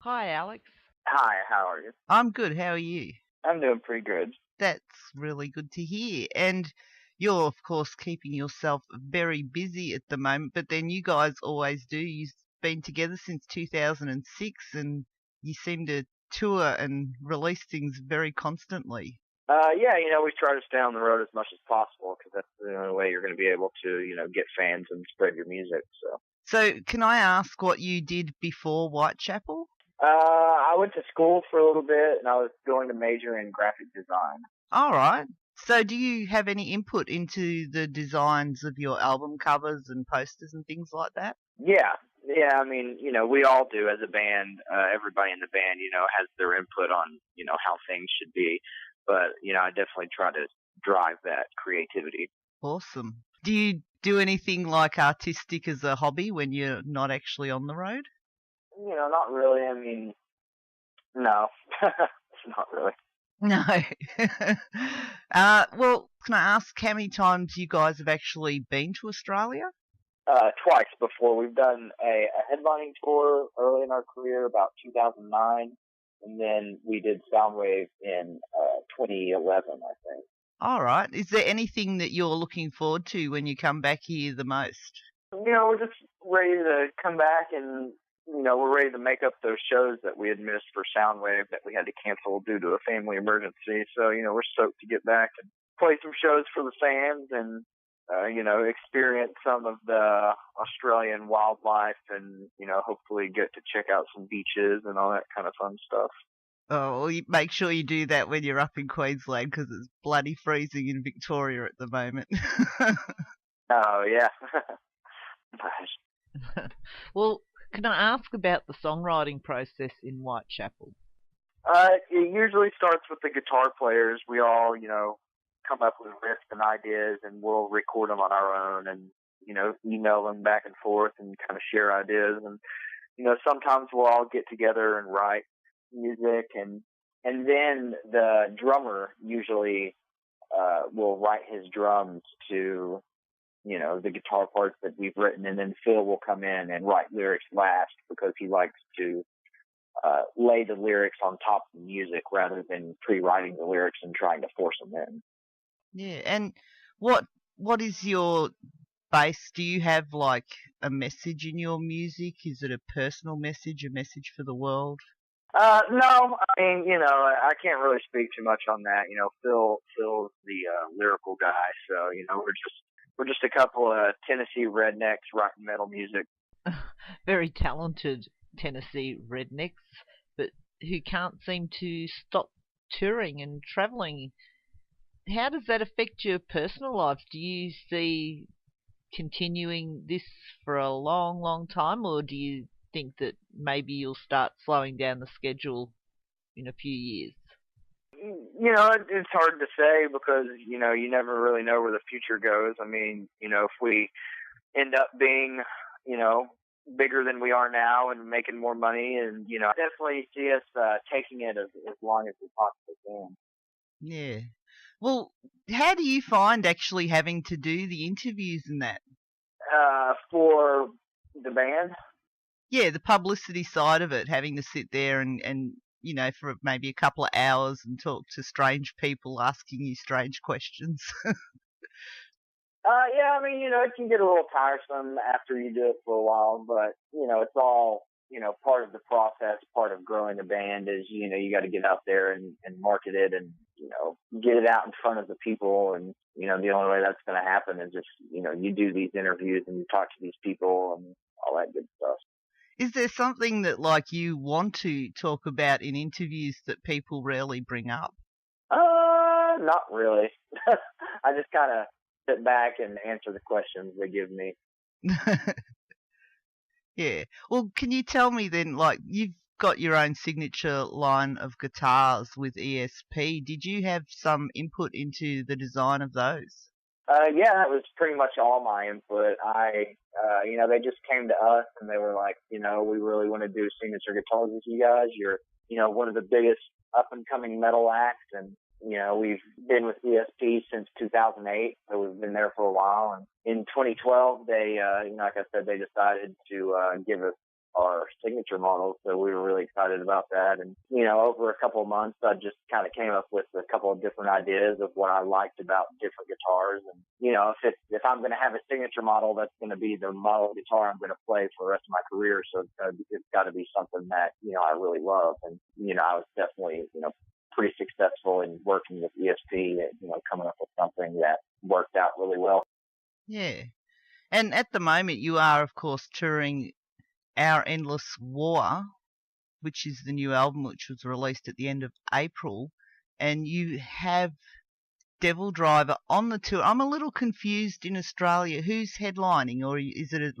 Hi, Alex. Hi, how are you? I'm good. How are you? I'm doing pretty good. That's really good to hear. And you're, of course, keeping yourself very busy at the moment, but then you guys always do. You've been together since 2006 and you seem to tour and release things very constantly. Yeah, we try to stay on the road as much as possible because that's the only way you're going to be able to, get fans and spread your music. So, can I ask what you did before Whitechapel? I went to school for a little bit, and I was going to major in graphic design. All right. So, do you have any input into the designs of your album covers and posters and things like that? Yeah. I mean, we all do as a band. Everybody in the band, has their input on, how things should be. But, I definitely try to drive that creativity. Awesome. Do you do anything like artistic as a hobby when you're not actually on the road? Not really. I mean, no, not really. No. Well, can I ask how many times you guys have actually been to Australia? Twice before. We've done a headlining tour early in our career, about 2009, and then we did Soundwave in 2011, I think. All right. Is there anything that you're looking forward to when you come back here the most? We're just ready to come back and, we're ready to make up those shows that we had missed for Soundwave that we had to cancel due to a family emergency. So, we're stoked to get back and play some shows for the fans and, experience some of the Australian wildlife and, hopefully get to check out some beaches and all that kind of fun stuff. Oh, well, you make sure you do that when you're up in Queensland because it's bloody freezing in Victoria at the moment. Oh, yeah. Well, can I ask about the songwriting process in Whitechapel? It usually starts with the guitar players. We all, come up with riffs and ideas, and we'll record them on our own and, email them back and forth and kind of share ideas. And, sometimes we'll all get together and write music, and then the drummer usually will write his drums to, the guitar parts that we've written, and then Phil will come in and write lyrics last because he likes to lay the lyrics on top of the music rather than pre-writing the lyrics and trying to force them in. Yeah, and what is your base? Do you have like a message in your music? Is it a personal message, a message for the world? No, I mean, I can't really speak too much on that. Phil's the lyrical guy, so we're just a couple of Tennessee rednecks writing metal music. Very talented Tennessee rednecks, but who can't seem to stop touring and travelling. How does that affect your personal life? Do you see continuing this for a long, long time, or do you think that maybe you'll start slowing down the schedule in a few years? It's hard to say because, you never really know where the future goes. I mean, if we end up being, bigger than we are now and making more money and, I definitely see us taking it as long as we possibly can. Yeah. Well, how do you find actually having to do the interviews and that? For the band? Yeah, the publicity side of it, having to sit there and for maybe a couple of hours and talk to strange people asking you strange questions. Yeah, I mean, it can get a little tiresome after you do it for a while, but, it's all, part of the process, part of growing a band is, you got to get out there and market it and, get it out in front of the people. And, the only way that's going to happen is if, you do these interviews and you talk to these people and all that good stuff. Is there something that, like, you want to talk about in interviews that people rarely bring up? Not really. I just kind of sit back and answer the questions they give me. Yeah. Well, can you tell me then, like, you've got your own signature line of guitars with ESP. Did you have some input into the design of those? Yeah, that was pretty much all my input. They just came to us and they were like, we really want to do signature guitars with you guys. You're, one of the biggest up and coming metal acts, and we've been with ESP since 2008, so we've been there for a while. And in 2012, they, like I said, they decided to give us our signature models. So we were really excited about that. And, over a couple of months, I just kind of came up with a couple of different ideas of what I liked about different guitars. And, if I'm going to have a signature model, that's going to be the model guitar I'm going to play for the rest of my career. So it's got to be something that, I really love. And, I was definitely, pretty successful in working with ESP and, coming up with something that worked out really well. Yeah. And at the moment, you are, of course, touring Our Endless War, which is the new album which was released at the end of April, and you have DevilDriver on the tour. I'm a little confused in Australia. Who's headlining, or is it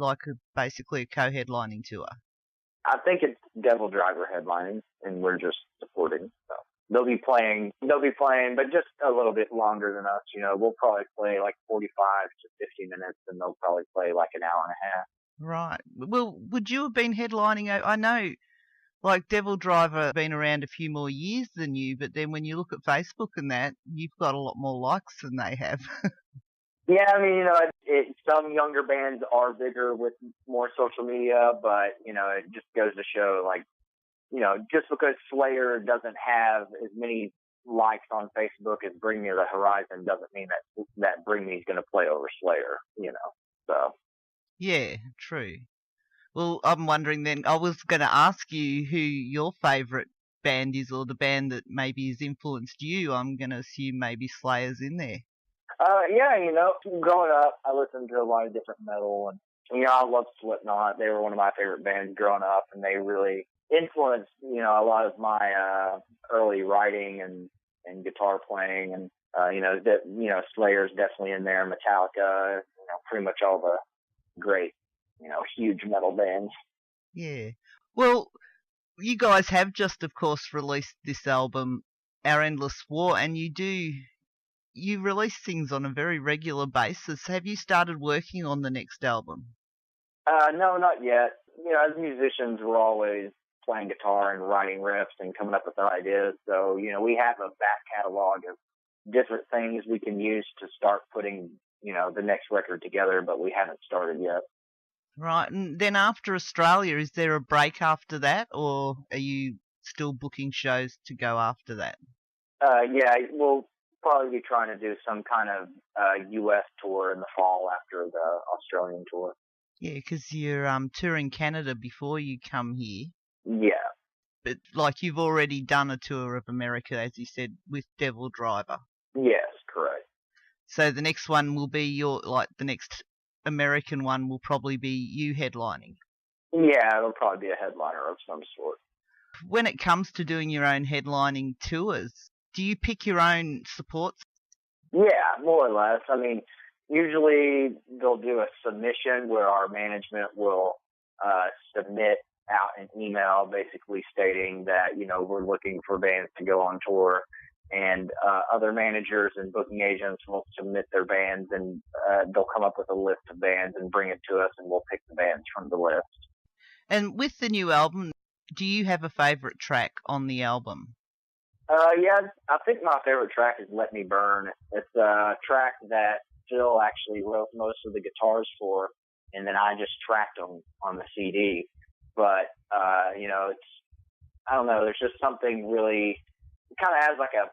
basically a co-headlining tour? I think it's DevilDriver headlining, and we're just supporting. So they'll be playing, but just a little bit longer than us. We'll probably play like 45 to 50 minutes, and they'll probably play like an hour and a half. Right. Well, would you have been headlining? I know, like, DevilDriver been around a few more years than you, but then when you look at Facebook and that, you've got a lot more likes than they have. Yeah, I mean, some younger bands are bigger with more social media, but, it just goes to show, like, just because Slayer doesn't have as many likes on Facebook as Bring Me the Horizon doesn't mean that Bring Me is going to play over Slayer, so. Yeah, true. Well, I'm wondering then, I was going to ask you who your favourite band is, or the band that maybe has influenced you. I'm going to assume maybe Slayer's in there. Yeah, growing up, I listened to a lot of different metal, and, I loved Slipknot. They were one of my favorite bands growing up, and they really influenced, a lot of my early writing and guitar playing, and, Slayer's definitely in there, Metallica, pretty much all the great, huge metal bands. Yeah. Well, you guys have just, of course, released this album, Our Endless War, and you release things on a very regular basis. Have you started working on the next album? No, not yet. As musicians, we're always playing guitar and writing riffs and coming up with ideas. So, we have a back catalog of different things we can use to start putting, the next record together, but we haven't started yet. Right. And then after Australia, is there a break after that, or are you still booking shows to go after that? Yeah, we'll probably be trying to do some kind of U.S. tour in the fall after the Australian tour. Yeah, because you're touring Canada before you come here. Yeah. But, like, you've already done a tour of America, as you said, with DevilDriver. Yes, correct. So the next one will be the next American one will probably be you headlining. Yeah, it'll probably be a headliner of some sort. When it comes to doing your own headlining tours, do you pick your own supports? Yeah, more or less. I mean, usually they'll do a submission where our management will submit out an email basically stating that, we're looking for bands to go on tour. And other managers and booking agents will submit their bands, and they'll come up with a list of bands and bring it to us, and we'll pick the bands from the list. And with the new album, do you have a favourite track on the album? Yeah, I think my favorite track is Let Me Burn. It's a track that Phil actually wrote most of the guitars for, and then I just tracked them on the CD. But, I don't know, there's just something really, it kind of has like a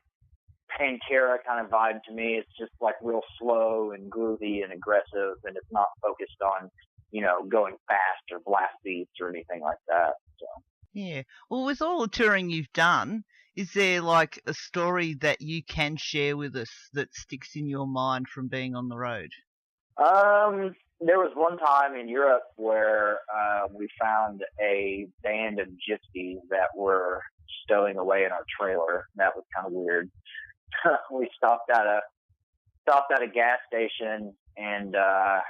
Pantera kind of vibe to me. It's just like real slow and groovy and aggressive, and it's not focused on, going fast or blast beats or anything like that. So. Yeah. Well, with all the touring you've done, is there like a story that you can share with us that sticks in your mind from being on the road? There was one time in Europe where we found a band of gypsies that were stowing away in our trailer. That was kind of weird. We stopped at a gas station and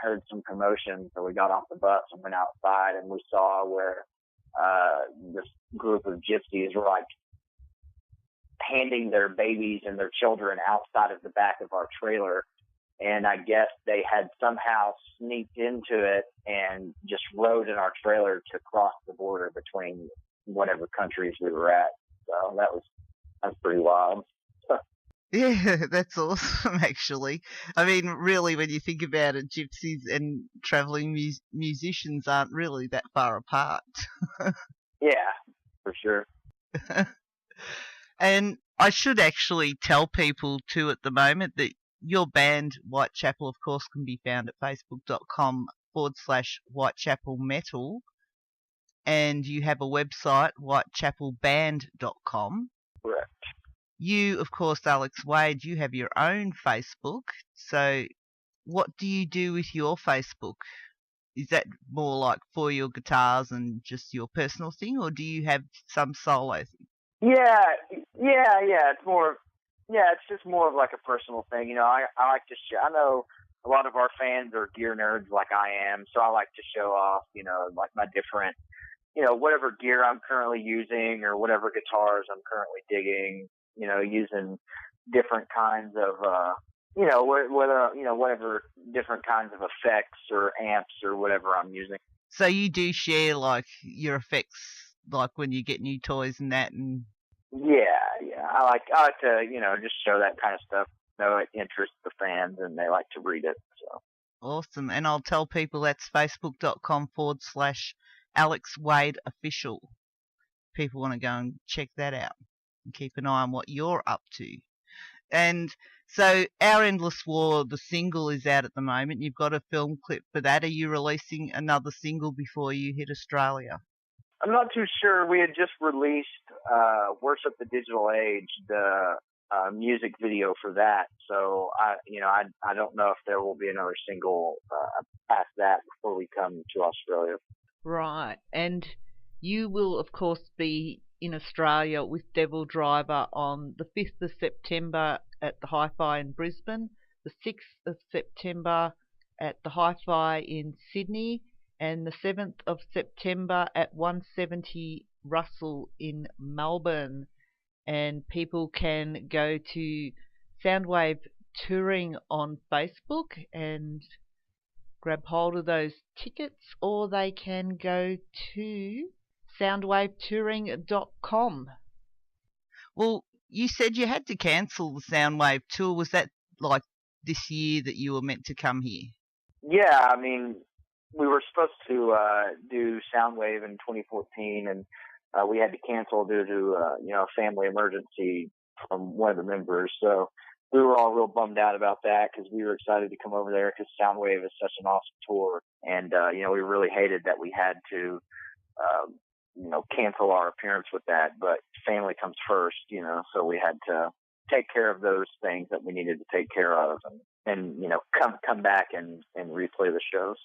heard some commotion, so we got off the bus and went outside, and we saw where this group of gypsies were like handing their babies and their children outside of the back of our trailer. And I guess they had somehow sneaked into it and just rode in our trailer to cross the border between whatever countries we were at. So that was pretty wild. Yeah, that's awesome, actually. I mean, really, when you think about it, gypsies and traveling musicians aren't really that far apart. Yeah, for sure. And I should actually tell people too at the moment that your band, Whitechapel, of course, can be found at facebook.com/Whitechapel Metal. And you have a website, whitechapelband.com. Correct. You, of course, Alex Wade, you have your own Facebook. So what do you do with your Facebook? Is that more like for your guitars and just your personal thing, or do you have some solo thing? Yeah. It's just more of like a personal thing. You know, I like to I know a lot of our fans are gear nerds like I am, so I like to show off, you know, like my different, you know, whatever gear I'm currently using or whatever guitars I'm currently digging, you know, using different kinds of, whatever different kinds of effects or amps or whatever I'm using. So you do share like your effects, like when you get new toys and that, and Yeah. I like to, you know, just show that kind of stuff. You know, it interests the fans and they like to read it. So awesome. And I'll tell people that's facebook.com/Alex Wade Official. People want to go and check that out and keep an eye on what you're up to. And so Our Endless War, the single, is out at the moment. You've got a film clip for that. Are you releasing another single before you hit Australia? I'm not too sure. We had just released Worship the Digital Age, the music video for that. So I don't know if there will be another single past that before we come to Australia. Right. And you will, of course, be in Australia with DevilDriver on the 5th of September at the Hi-Fi in Brisbane, the 6th of September at the Hi-Fi in Sydney, and the 7th of September at 170 Russell in Melbourne. And people can go to Soundwave Touring on Facebook and grab hold of those tickets, or they can go to soundwavetouring.com. Well, you said you had to cancel the Soundwave tour. Was that like this year that you were meant to come here? Yeah, I mean, we were supposed to do Soundwave in 2014, and we had to cancel due to a family emergency from one of the members. So we were all real bummed out about that because we were excited to come over there because Soundwave is such an awesome tour, and we really hated that we had to cancel our appearance with that. But family comes first, so we had to take care of those things that we needed to take care of, and come back and replay the shows.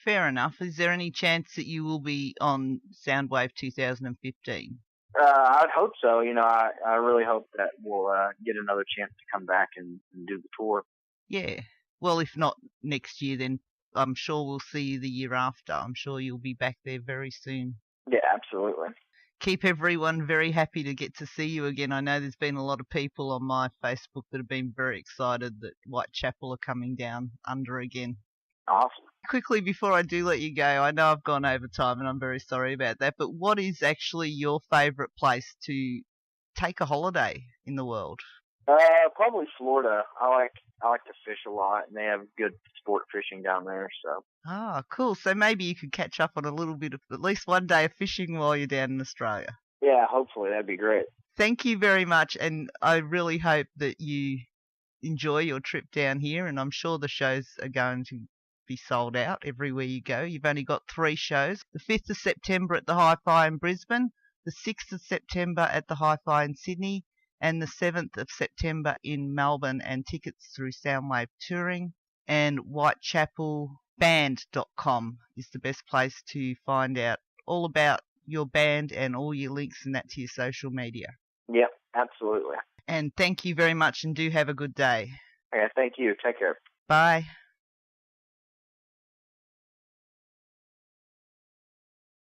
Fair enough. Is there any chance that you will be on Soundwave 2015? I'd hope so. I really hope that we'll get another chance to come back and do the tour. Yeah. Well, if not next year, then I'm sure we'll see you the year after. I'm sure you'll be back there very soon. Yeah, absolutely. Keep everyone very happy to get to see you again. I know there's been a lot of people on my Facebook that have been very excited that Whitechapel are coming down under again. Awesome. Quickly, before I do let you go, I know I've gone over time and I'm very sorry about that, but what is actually your favourite place to take a holiday in the world? Probably Florida. I like to fish a lot, and they have good sport fishing down there. So. Ah, cool. So maybe you could catch up on a little bit of at least one day of fishing while you're down in Australia. Yeah, hopefully that'd be great. Thank you very much, and I really hope that you enjoy your trip down here, and I'm sure the shows are going to be sold out everywhere you go. You've only got 3 shows. The 5th of September at the Hi-Fi in Brisbane, the 6th of September at the Hi-Fi in Sydney, and the 7th of September in Melbourne, and tickets through Soundwave Touring. And whitechapelband.com is the best place to find out all about your band and all your links and that to your social media. Yep, absolutely. And thank you very much, and do have a good day. Okay, thank you. Take care. Bye.